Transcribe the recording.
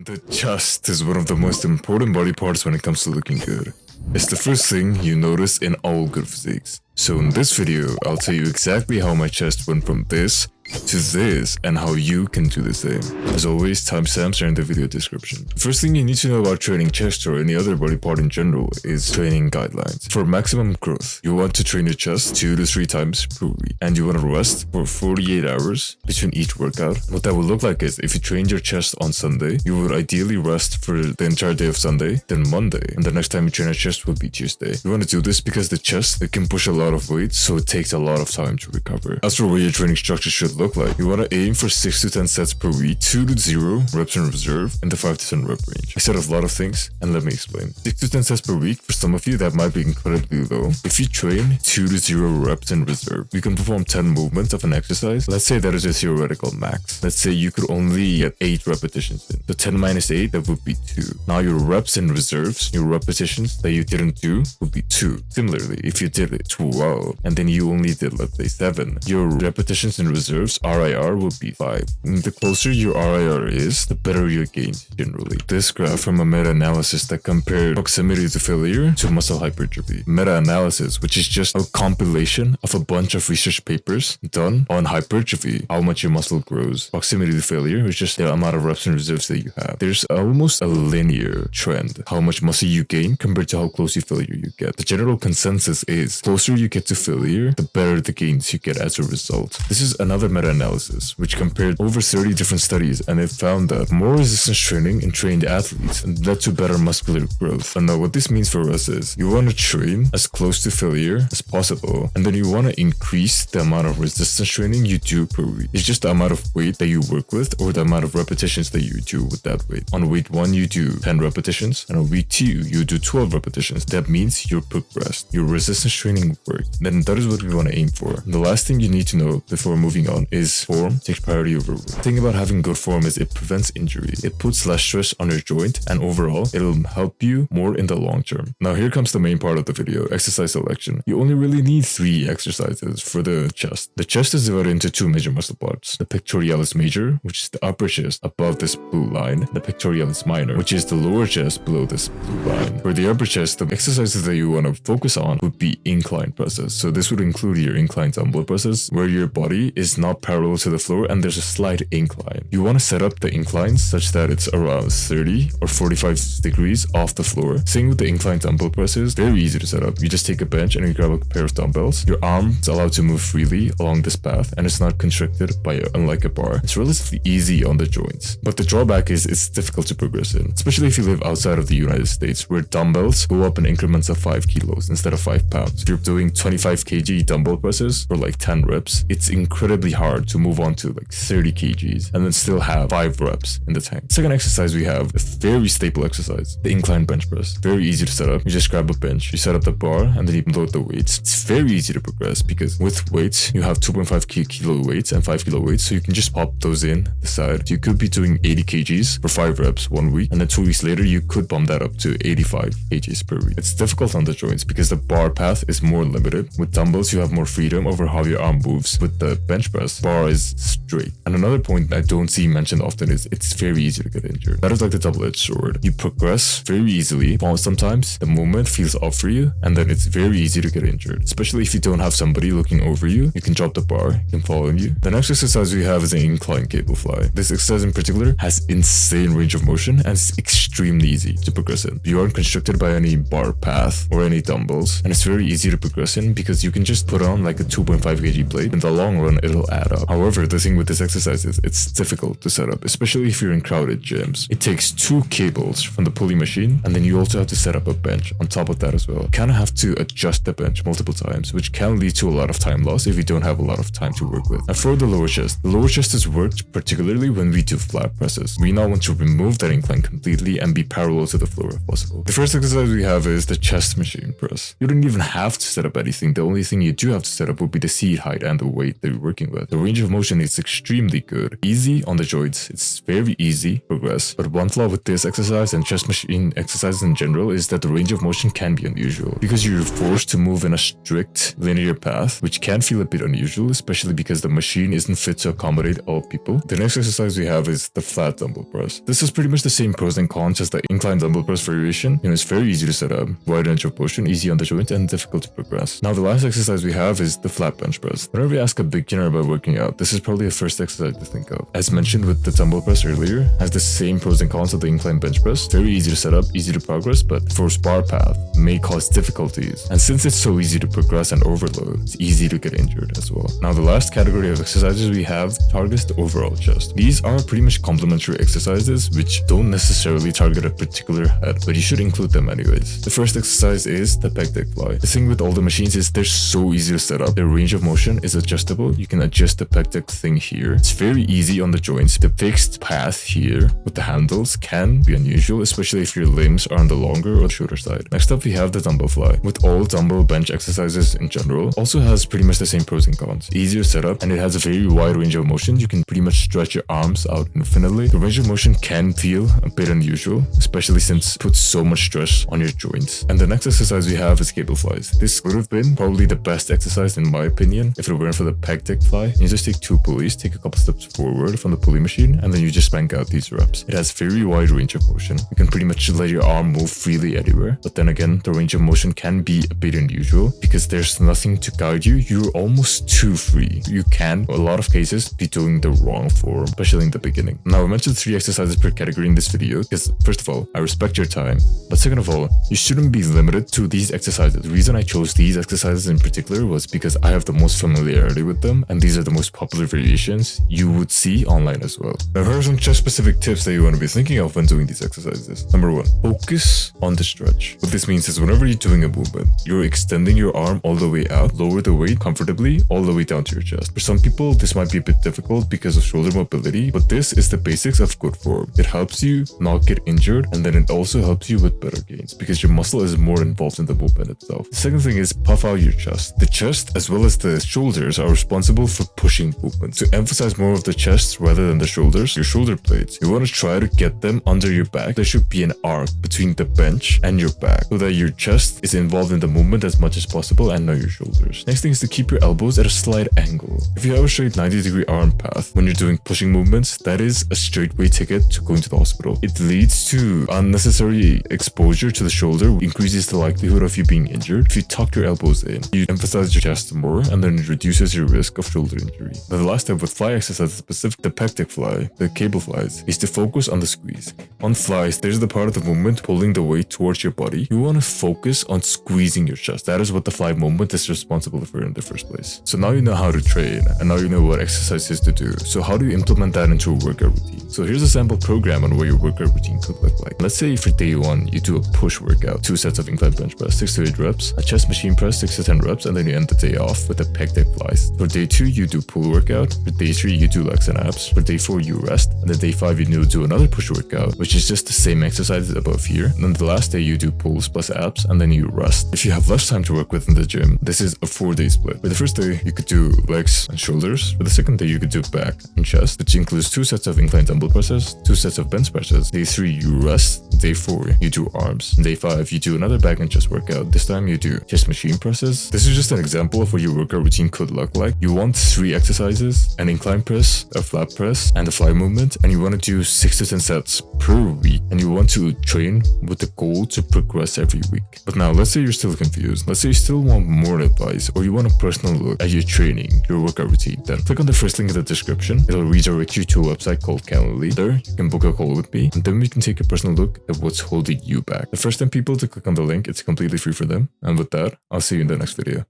The chest is one of the most important body parts when it comes to looking good. It's the first thing you notice in all good physiques. So in this video, I'll tell you exactly how my chest went from this to this and how you can do the same. As always, timestamps are in the video description. The first thing you need to know about training chest or any other body part in general is training guidelines. For maximum growth, you want to train your chest 2 to 3 times per week, and you want to rest for 48 hours between each workout. What that would look like is if you trained your chest on Sunday, you would ideally rest for the entire day of Sunday, then Monday, and the next time you train your chest would be Tuesday. You want to do this because the chest, it can push a lot of weight, so it takes a lot of time to recover. As for what your training structure should look like, you want to aim for 6 to 10 sets per week, 2 to 0 reps in reserve, and the 5 to 10 rep range. I said a lot of things, and let me explain. 6 to 10 sets per week, for some of you that might be incredibly low. If you train 2 to 0 reps in reserve, you can perform 10 movements of an exercise. Let's say that is your theoretical max. Let's say you could only get 8 repetitions in. So 10 minus 8, that would be 2. Now your reps in reserves, your repetitions that you didn't do would be 2. Similarly, if you did it 12, and then you only did, let's say 7, your repetitions in reserves, RIR, would be 5. And the closer your RIR is, the better your gains generally. This graph from a meta-analysis that compared proximity to failure to muscle hypertrophy. Meta-analysis, which is just a compilation of a bunch of research papers done on hypertrophy, how much your muscle grows. Proximity to failure is just the amount of reps and reserves that you have. There's almost a linear trend, how much muscle you gain compared to how close to failure you get. The general consensus is, closer you get to failure, the better the gains you get as a result. This is another meta-analysis which compared over 30 different studies, and it found that more resistance training in trained athletes led to better muscular growth. And now what this means for us is, you want to train as close to failure as possible, and then you want to increase the amount of resistance training you do per week. It's just the amount of weight that you work with or the amount of repetitions that you do with that weight. On week 1 you do 10 repetitions, and on week 2 you do 12 repetitions. That means you're progressed. Your resistance training worked. Then that is what we want to aim for. And the last thing you need to know before moving on is form takes priority over weight. The thing about having good form is it prevents injury. It puts less stress on your joint, and overall it'll help you more in the long term. Now here comes the main part of the video, exercise selection. You only really need 3 exercises for the chest. The chest is divided into 2 major muscle parts. The pectoralis major, which is the upper chest above this blue line. The pectoralis minor, which is the lower chest below this blue line. For the upper chest, the exercises that you want to focus on would be incline presses. So this would include your incline dumbbell presses, where your body is not parallel to the floor and there's a slight incline. You want to set up the inclines such that it's around 30 or 45 degrees off the floor. Same with the incline dumbbell presses, very easy to set up. You just take a bench and you grab a pair of dumbbells. Your arm is allowed to move freely along this path, and it's not constricted by unlike a bar. It's relatively easy on the joints. But the drawback is it's difficult to progress in, especially if you live outside of the United States, where dumbbells go up in increments of 5 kilos instead of 5 pounds. If you're doing 25 kg dumbbell presses for like 10 reps, it's incredibly hard to move on to like 30 kgs and then still have 5 reps in the tank. Second exercise we have a very staple exercise, the incline bench press. Very easy to set up. You just grab a bench, you set up the bar, and then you load the weights. It's very easy to progress because with weights, you have 2.5 kilo weights and 5 kilo weights, so you can just pop those in the side. You could be doing 80 kgs for 5 reps 1 week, and then 2 weeks later, you could bump that up to 85 kgs per week. It's difficult on the joints because the bar path is more limited. With dumbbells, you have more freedom over how your arm moves. With the bench press, bar is straight. And another point I don't see mentioned often is it's very easy to get injured. That is like the double-edged sword. You progress very easily, but sometimes the movement feels off for you, and then it's very easy to get injured. Especially if you don't have somebody looking over you, you can drop the bar, you can fall on you. The next exercise we have is an incline cable fly. This exercise in particular has insane range of motion and it's extremely easy to progress in. You aren't constricted by any bar path or any dumbbells, and it's very easy to progress in because you can just put on like a 2.5 kg plate. In the long run, it'll add up. However, the thing with this exercise is it's difficult to set up, especially if you're in crowded gyms. It takes 2 cables from the pulley machine, and then you also have to set up a bench on top of that as well. You kind of have to adjust the bench multiple times, which can lead to a lot of time loss if you don't have a lot of time to work with. And for the lower chest is worked particularly when we do flat presses. We now want to remove that incline completely and be parallel to the floor if possible. The first exercise we have is the chest machine press. You don't even have to set up anything. The only thing you do have to set up would be the seat height and the weight that you're working with. The range of motion is extremely good. Easy on the joints. It's very easy to progress. But one flaw with this exercise and chest machine exercises in general is that the range of motion can be unusual because you're forced to move in a strict linear path, which can feel a bit unusual, especially because the machine isn't fit to accommodate all people. The next exercise we have is the flat dumbbell press. This is pretty much the same pros and cons as the incline dumbbell press variation. It's very easy to set up, wide range of motion, easy on the joint, and difficult to progress. Now the last exercise we have is the flat bench press. Whenever we ask a beginner about working out, this is probably the first exercise to think of. As mentioned with the dumbbell press earlier, has the same pros and cons of the incline bench press. Very easy to set up, easy to progress, but for bar path may cause difficulties. And since it's so easy to progress and overload, it's easy to get injured as well. Now the last category of exercises we have targets the overall chest. These are pretty much complementary exercises which don't necessarily target a particular head, but you should include them anyways. The first exercise is the pec deck fly. The thing with all the machines is they're so easy to set up. Their range of motion is adjustable. You can adjust the pec deck thing here. It's very easy on the joints. The fixed path here with the handles can be unusual, especially if your limbs are on the longer or shorter side. Next up we have the dumbbell fly. With all dumbbell bench exercises in general, also has pretty much the same pros and cons. Easier to set up and it has a very wide range of motion. You can pretty much stretch your arms out infinitely. The range of motion can feel a bit unusual, especially since it puts so much stress on your joints. And the next exercise we have is cable flies. This would have been probably the best exercise in my opinion if it weren't for the pec deck fly. You just take 2 pulleys, take a couple steps forward from the pulley machine, and then you just bank out these reps. It has very wide range of motion. You can pretty much let your arm move freely anywhere, but then again, the range of motion can be a bit unusual because there's nothing to guide you. You're almost too free. You can, in a lot of cases, be doing the wrong form, especially in the beginning. Now, I mentioned 3 exercises per category in this video because, first of all, I respect your time, but second of all, you shouldn't be limited to these exercises. The reason I chose these exercises in particular was because I have the most familiarity with them, and these are the most popular variations you would see online as well. Now, here are some chest-specific tips that you want to be thinking of when doing these exercises. Number 1, focus on the stretch. What this means is whenever you're doing a movement, you're extending your arm all the way out, lower the weight comfortably all the way down to your chest. For some people, this might be a bit difficult because of shoulder mobility, but this is the basics of good form. It helps you not get injured, and then it also helps you with better gains because your muscle is more involved in the movement itself. The second thing is puff out your chest. The chest as well as the shoulders are responsible for pushing movement. To emphasize more of the chest rather than the shoulders, your shoulder blades, you want to try to get them under your back. There should be an arc between the bench and your back so that your chest is involved in the movement as much as possible and not your shoulders. Next thing is to keep your elbows at a slight angle. If you have a straight 90-degree arm path when you're doing pushing movements, that is a straightway ticket to going to the hospital. It leads to unnecessary exposure to the shoulder, increases the likelihood of you being injured. If you tuck your elbows in, you emphasize your chest more, and then it reduces your risk of shoulder injury. Now, the last step with fly exercises, specific the pec deck fly, the cable flies, is to focus on the squeeze. On flies, there's the part of the movement pulling the weight towards your body. You want to focus on squeezing your chest. That is what the fly movement is responsible for in the first place. So now you know how to train, and now you know what exercises to do. So how do you implement that into a workout routine? So here's a sample program on what your workout routine could look like. Let's say for day 1, you do a push workout, 2 sets of incline bench press, 6 to 8 reps, a chest machine press, 6 to 10 reps, and then you end the day off with the pec deck flies. For day 2, you do pull workout. For day 3, you do legs and abs. For day 4, you rest. And then day 5, you do another push workout, which is just the same exercises above here. And then the last day, you do pulls plus abs, and then you rest. If you have less time to work with in the gym, this is a 4-day split. For the first day, you could do legs and shoulders. For the second day, you could do back and chest, which includes 2 sets of incline dumbbell presses, 2 sets of bench presses. Day 3, you rest. Day 4, you do arms. Day 5, you do another back and chest workout. This time you do chest machine presses. This is just an example of what your workout routine could look like. You want 3 exercises, an incline press, a flat press, and a fly movement, and you want to do 6 to 10 sets per week, and you want to train with the goal to progress every week. But now, let's say you're still confused. Let's say you still want more advice, or you want a personal look at your training, your workout routine. Then click on the first link in the description. It'll redirect you to a website called Calendly. There, you can book a call with me, and then we can take a personal look at what's holding you back. The first 10 people to click on the link, it's completely free for them. And with that, I'll see you in the next video.